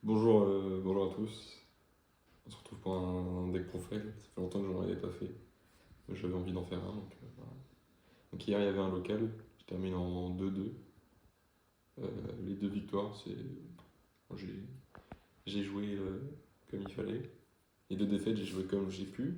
Bonjour à tous. On se retrouve pour un deck profile. Ça fait longtemps que j'en avais pas fait. J'avais envie d'en faire un. Voilà. Donc hier, il y avait un local. Je termine en 2-2. Les deux victoires, moi, j'ai joué comme il fallait. Les deux défaites, j'ai joué comme j'ai pu.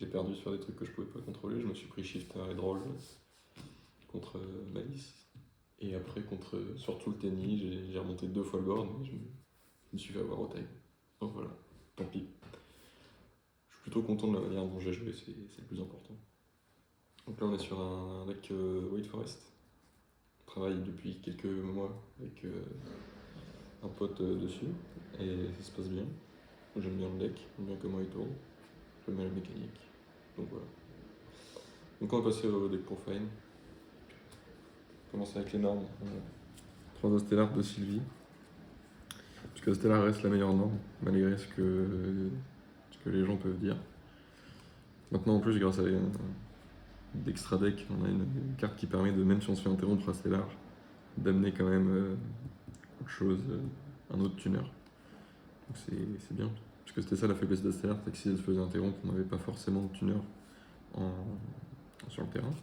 J'ai perdu sur des trucs que je pouvais pas contrôler. Je me suis pris shifter et droll contre Malice. Et après, surtout le tennis, j'ai remonté deux fois le board, mais je me suis fait avoir au time. Donc voilà, tant pis. Je suis plutôt content de la manière dont j'ai joué, c'est le plus important. Donc là, on est sur un deck White Forest. On travaille depuis quelques mois avec un pote dessus et ça se passe bien. J'aime bien le deck, j'aime bien comment il tourne, j'aime bien la mécanique. Donc voilà. Donc on va passer au deck profile. On commence avec les normes. 3 Astellar de Sylvie. Parce que Astellar reste la meilleure norme, malgré ce que les gens peuvent dire. Maintenant, en plus, grâce à d'extra deck, on a une carte qui permet de, même si on se fait interrompre assez large, d'amener quand même autre chose, un autre tuner. Donc c'est bien. Parce que c'était ça la faiblesse d'Astellar, c'est que si elle se faisait interrompre, on n'avait pas forcément de tuner en, sur le terrain.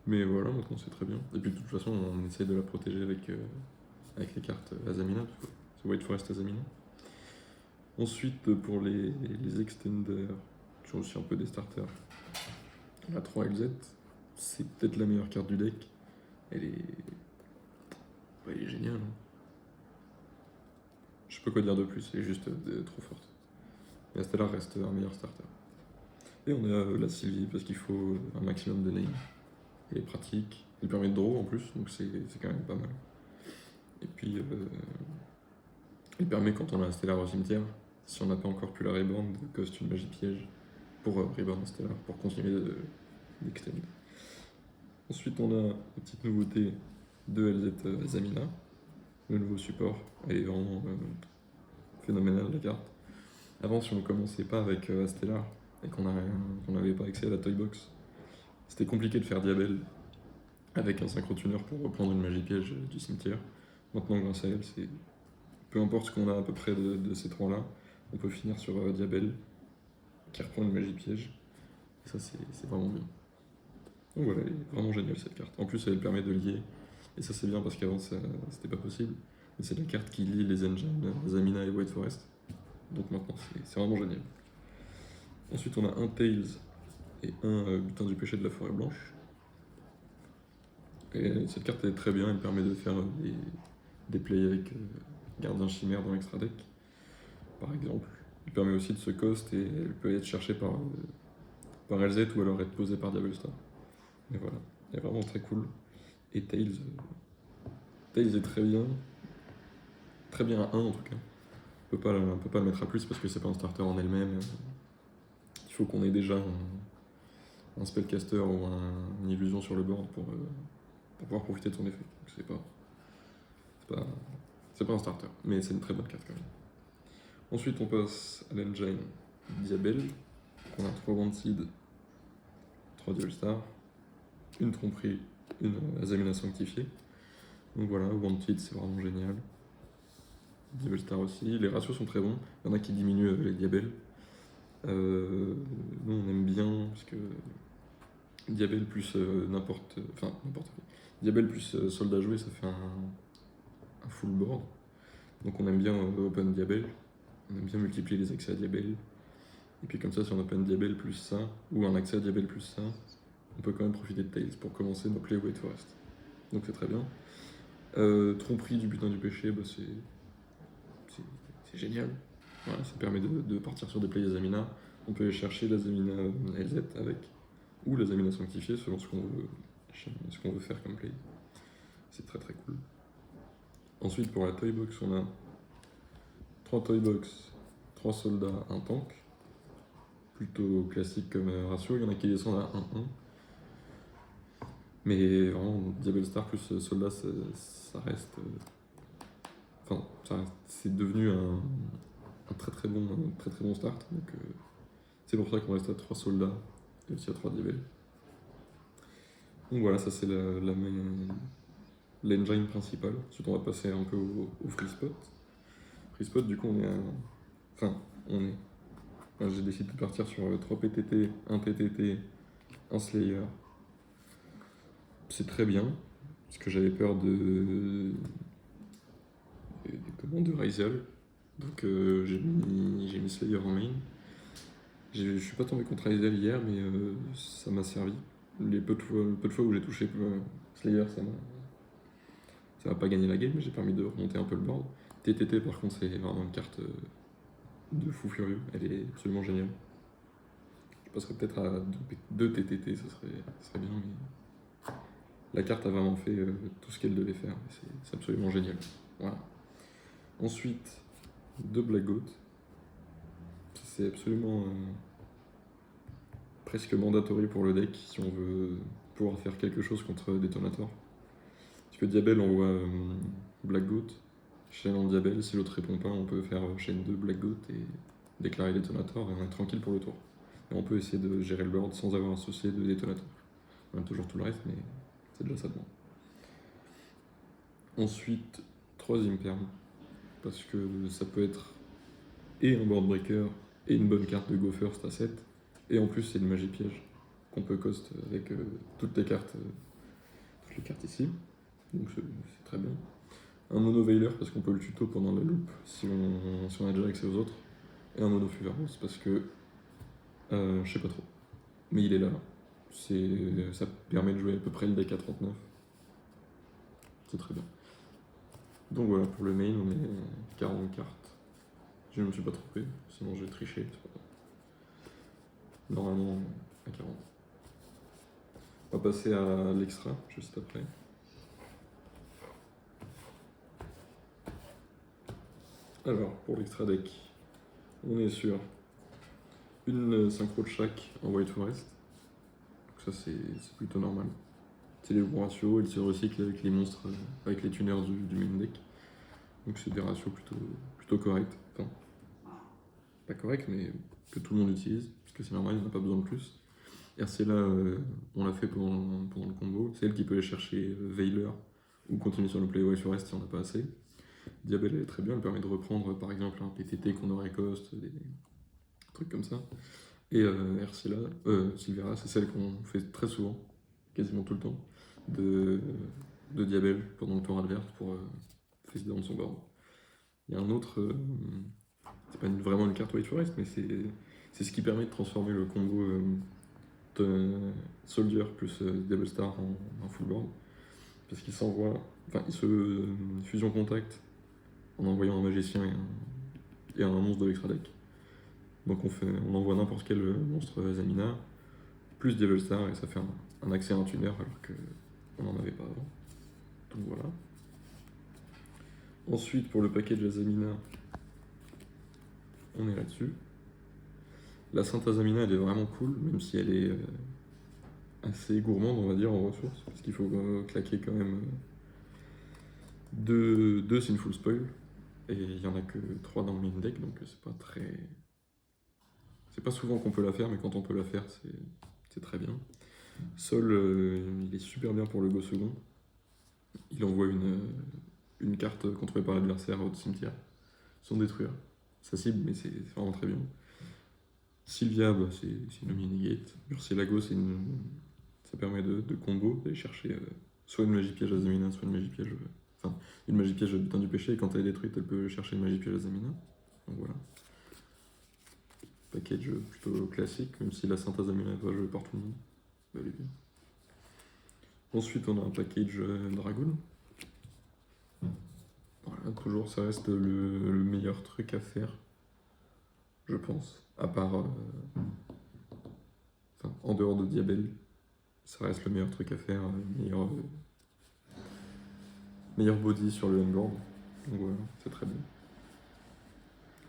Mais voilà, maintenant c'est très bien. Et puis de toute façon, on essaie de la protéger avec les cartes Azamina, parce que c'est White Forest Azamina. Ensuite, pour les extenders, qui sont aussi un peu des starters, la 3LZ, c'est peut-être la meilleure carte du deck. Elle est, elle est géniale. Hein. Je sais pas quoi dire de plus, elle est juste trop forte. Et Astellar reste un meilleur starter. Et on a la Sylvie, parce qu'il faut un maximum de name. Elle est pratique, elle permet de draw en plus, donc c'est quand même pas mal. Et puis, elle permet quand on a Astellar au cimetière, si on n'a pas encore pu la reborn, de cost une magie piège pour reborn Astellar, pour continuer d'extend. Ensuite, on a une petite nouveauté de LZ Zamina, le nouveau support. Elle est vraiment phénoménale la carte. Avant, si on ne commençait pas avec Astellar et qu'on n'avait pas accès à la Toybox, c'était compliqué de faire Diabel avec un synchro-tuner pour reprendre une magie piège du cimetière. Maintenant, grâce à elle, c'est peu importe ce qu'on a à peu près de ces trois-là, on peut finir sur Diabel qui reprend une magie piège. Et ça, c'est vraiment bien. Donc voilà, elle est vraiment géniale cette carte. En plus, elle permet de lier, et ça c'est bien parce qu'avant c'était pas possible, mais c'est la carte qui lie les engines Zamina et White Forest. Donc maintenant, c'est vraiment génial. Ensuite, on a un Tails et un Butin du péché de la forêt blanche. Et cette carte elle est très bien, elle permet de faire des plays avec Gardien Chimère dans l'extra deck, par exemple. Elle permet aussi de se cost et elle peut être cherchée par LZ ou alors être posée par Diabellstar. Et voilà, elle est vraiment très cool. Et Tails est très bien à 1 en tout cas. On peut pas le mettre à plus parce que c'est pas un starter en elle-même. Il faut qu'on ait déjà un spellcaster ou une illusion sur le board pour pouvoir profiter de son effet. Donc c'est pas un starter, mais c'est une très bonne carte quand même. Ensuite on passe à l'engine Diabel. On a 3 Wanted, 3 Dual Star, une tromperie, une Azamina sanctifiée. Donc voilà, Wanted c'est vraiment génial. Diabel Star aussi, les ratios sont très bons, il y en a qui diminuent les Diabel. Nous on aime bien parce que Diabel plus n'importe quoi. Diabel plus soldat joué ça fait un full board. Donc on aime bien open Diabel, on aime bien multiplier les accès à Diabel. Et puis comme ça si on open Diabel plus ça, ou un accès à Diabel plus ça, on peut quand même profiter de Tails pour commencer nos plays White Forest. Donc c'est très bien. Tromperie du butin du péché, bah c'est génial. Voilà, ça permet de partir sur des plays Azamina. On peut aller chercher l'Azamina LZ avec, ou l'Azamina sanctifiée selon ce qu'on veut faire comme play. C'est très très cool. Ensuite pour la Toybox, on a 3 Toybox, 3 soldats, 1 tank. Plutôt classique comme ratio, il y en a qui descendent à 1-1. Mais vraiment, Diabel Star plus soldat, ça reste. C'est devenu un très très bon start. Donc c'est pour ça qu'on reste à 3 soldats et aussi à 3 Diabel. Donc voilà, ça c'est l'engine principale. Ensuite on va passer un peu au free spot. Free spot, du coup, on est à... Enfin, on est... Enfin, j'ai décidé de partir sur 3 PTT, 1 PTT, un Slayer. C'est très bien, parce que j'avais peur de Ryzel. Donc j'ai mis Slayer en main. Je suis pas tombé contre Ryzel hier, mais ça m'a servi. Les peu de fois où j'ai touché Slayer, ça m'a pas gagné la game, mais j'ai permis de remonter un peu le board. TTT, par contre, c'est vraiment une carte de fou furieux. Elle est absolument géniale. Je passerais peut-être à 2 TTT, ça serait bien, mais la carte a vraiment fait tout ce qu'elle devait faire. C'est absolument génial. Voilà. Ensuite, 2 Black Goat. C'est absolument presque mandatory pour le deck si on veut pouvoir faire quelque chose contre Detonator. Parce que Diabel envoie Black Goat, chaîne en Diabel, si l'autre répond pas, on peut faire chaîne 2 Black Goat et déclarer Detonator et on est tranquille pour le tour. Et on peut essayer de gérer le board sans avoir associé de Detonator. On a toujours tout le reste, mais c'est déjà ça de bon. Ensuite, 3ème perm, parce que ça peut être et un board breaker et une bonne carte de go first à 7, et en plus c'est une magie piège qu'on peut cost avec toutes les cartes ici, donc c'est très bien. Un mono Veiler parce qu'on peut le tuto pendant la loop si on a déjà accès aux autres, et un mono Fuvaros parce que je sais pas trop, mais il est là. Ça permet de jouer à peu près le deck à 39. C'est très bien. Donc voilà, pour le main, on est 40 cartes. Je ne me suis pas trompé, sinon j'ai triché. Normalement, à 40. On va passer à l'extra, juste après. Alors, pour l'extra deck, on est sur une synchro de chaque en White Forest. Donc ça, c'est plutôt normal. C'est les bons ratios, ils se recyclent avec les monstres, avec les tuners du main deck. Donc c'est des ratios plutôt corrects. Enfin, pas corrects, mais que tout le monde utilise, parce que c'est normal, il n'y en a pas besoin de plus. RClà, on l'a fait pendant le combo. C'est elle qui peut aller chercher Veiler ou continuer sur le play White Forest si on n'a pas assez. Diabel, elle est très bien, elle permet de reprendre par exemple un PTT qu'on aurait cost, des trucs comme ça. Et RClà, Silvera, c'est celle qu'on fait très souvent, quasiment tout le temps, de Diabel pendant le tour adverse pour face down son board. Il y a un autre, c'est pas vraiment une carte White Forest, mais c'est ce qui permet de transformer le combo Soldier plus Devil Star en full board. Parce qu'il s'envoie, enfin il se fusion contact en envoyant un magicien et un monstre de l'extra deck. Donc on envoie n'importe quel monstre Zamina, plus Devil Star, et ça fait un accès à un tuner alors qu'on n'en avait pas avant. Donc voilà. Ensuite, pour le package Azamina, on est là-dessus. La Sainte Azamina, elle est vraiment cool, même si elle est assez gourmande, on va dire, en ressources, parce qu'il faut claquer quand même 2 c'est une full spoil, et il n'y en a que 3 dans le main deck, donc c'est pas très... C'est pas souvent qu'on peut la faire, mais quand on peut la faire, c'est très bien. Sol, il est super bien pour le go second. Il envoie une carte contrôlée par l'adversaire au cimetière, sans détruire. Ça cible, mais c'est vraiment très bien. Sylvia, bah, c'est une mini-gate. Murcielago, ça permet de combo, d'aller chercher soit une magie piège à Zamina, soit une magie piège... Enfin, une magie piège butin du péché, et quand elle est détruite, elle peut chercher une magie piège à Zamina. Donc voilà. Package plutôt classique, même si la Sainte Azamina doit jouer par tout le monde. Elle est bien. Ensuite, on a un package Dragoon. Voilà, toujours, ça reste le meilleur truc à faire, je pense. À part... enfin, en dehors de Diabel, ça reste le meilleur truc à faire, meilleur body sur le handboard. Donc voilà, c'est très bien.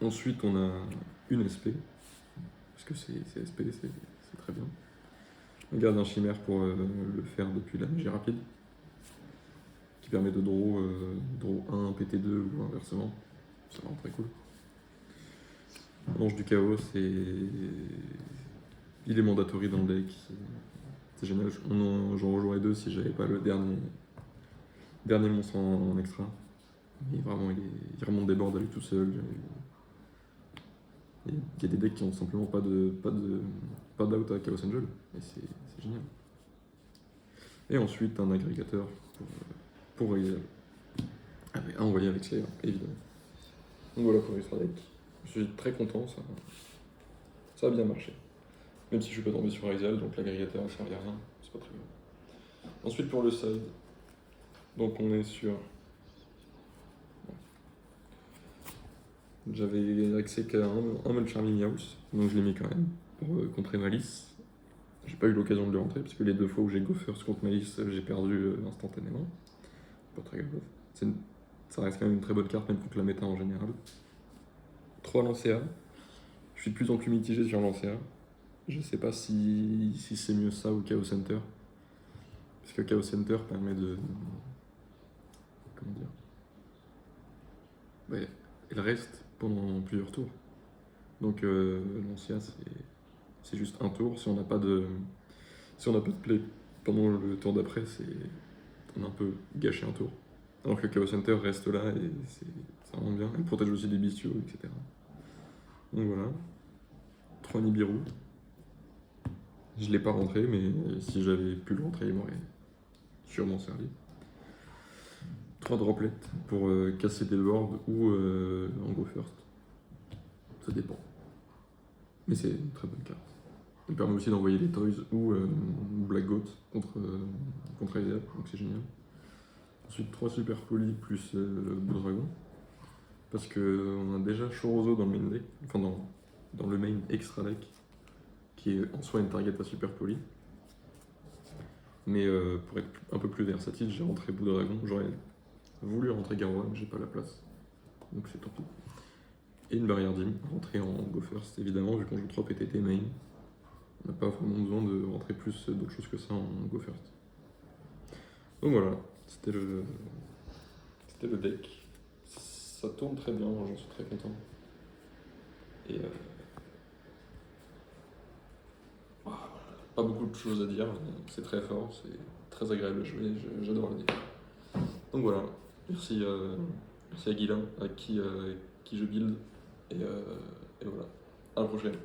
Ensuite, on a une SP, parce que c'est SP, c'est très bien. On garde un chimère pour le faire depuis la magie rapide, qui permet de draw 1, PT2 ou inversement. C'est vraiment très cool. L'ange du chaos, il est mandatory dans le deck. C'est génial. J'en rejouerais 2 si j'avais pas le dernier monstre en extra. Mais vraiment, il remonte des boards à lui tout seul. Il y a des decks qui ont simplement pas d'out à Chaos Angel. Et c'est génial. Et ensuite, un agrégateur pour envoyer avec Slayer, évidemment. Donc voilà pour l'Extra Deck. Je suis très content, ça a bien marché. Même si je suis pas tombé sur Axial, donc l'agrégateur ne servait à rien, c'est pas très grave. Ensuite pour le side, donc on est sur... J'avais accès qu'à un Mulcharming House, donc je l'ai mis quand même pour contrer Malice. J'ai pas eu l'occasion de le rentrer, parce que les 2 fois où j'ai go first contre Malice, j'ai perdu instantanément. Pas très grave. Ça reste quand même une très bonne carte, même contre la méta en général. 3 Lancea. Je suis de plus en plus mitigé sur Lancea. Je sais pas si c'est mieux ça ou Chaos Center. Parce que Chaos Center permet de... Comment dire? Ouais, elle reste pendant plusieurs tours. Donc Lancea, c'est juste un tour. Si on n'a pas de play pendant le tour d'après, on a un peu gâché un tour. Alors que Chaos Center reste là et ça rend bien. Elle protège aussi des bestiaux, etc. Donc voilà. 3 Nibiru. Je l'ai pas rentré, mais si j'avais pu le rentrer, il m'aurait sûrement servi. 3 droplets pour casser des boards ou en go first. Ça dépend. Mais c'est une très bonne carte. Il permet aussi d'envoyer des toys ou Black Goat contre Axial, donc c'est génial. Ensuite 3 super polis plus Blue Dragon. Parce qu'on a déjà Chorozo dans le main deck, enfin dans le main extra deck, qui est en soi une target à super poli. Mais pour être un peu plus versatile, j'ai rentré Blue Dragon. J'aurais voulu rentrer Garou, mais j'ai pas la place. Donc c'est tant pis. Et une barrière dim, rentrer en go first évidemment, vu qu'on joue 3 PTT main. On n'a pas vraiment besoin de rentrer plus d'autres choses que ça en go first. Donc voilà, c'était le deck. Ça tourne très bien, j'en suis très content. Et pas beaucoup de choses à dire, c'est très fort, c'est très agréable à jouer, j'adore le deck. Donc voilà, merci à Guilain, à qui je build, et voilà, à la prochaine.